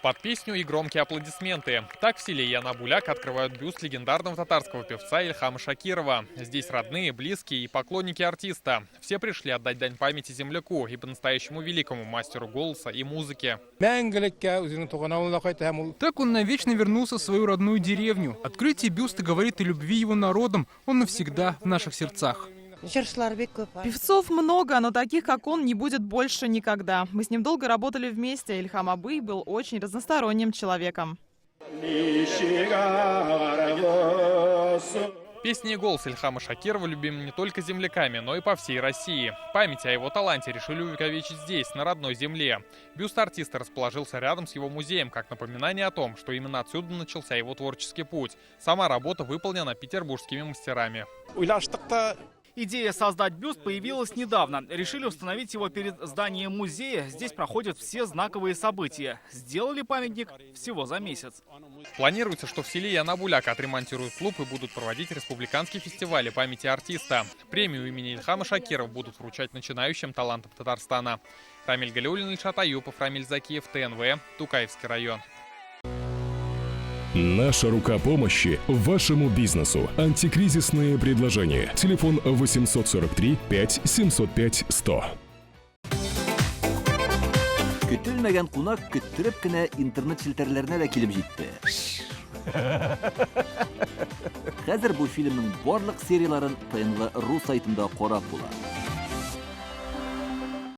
Под песню и громкие аплодисменты. Так в селе Янабуляк открывают бюст легендарного татарского певца Ильхама Шакирова. Здесь родные, близкие и поклонники артиста. Все пришли отдать дань памяти земляку и по-настоящему великому мастеру голоса и музыки. Так он навечно вернулся в свою родную деревню. Открытие бюста говорит о любви его народом. Он навсегда в наших сердцах. Певцов много, но таких, как он, не будет больше никогда. Мы с ним долго работали вместе. Ильхам Абый был очень разносторонним человеком. Песни и голос Ильхама Шакирова любимы не только земляками, но и по всей России. Память о его таланте решили увековечить здесь, на родной земле. Бюст артиста расположился рядом с его музеем, как напоминание о том, что именно отсюда начался его творческий путь. Сама работа выполнена петербургскими мастерами. Идея создать бюст появилась недавно. Решили установить его перед зданием музея. Здесь проходят все знаковые события. Сделали памятник всего за месяц. Планируется, что в селе Янабуляк отремонтируют клуб и будут проводить республиканские фестивали памяти артиста. Премию имени Ильхама Шакирова будут вручать начинающим талантам Татарстана. Рамиль Галиуллин, Ильшат Аюпов, Рамиль Закиев, ТНВ, Тукаевский район. Наша рука помощи вашему бизнесу. Антикризисные предложения. Телефон 843 5 705 100. Көтелмәгән кунак көттүреп кенә интернет челтәрләренә дә килеп җитте. Хәзер бу фильмның барлык серияларын ТНВ.ру сайтында карап була.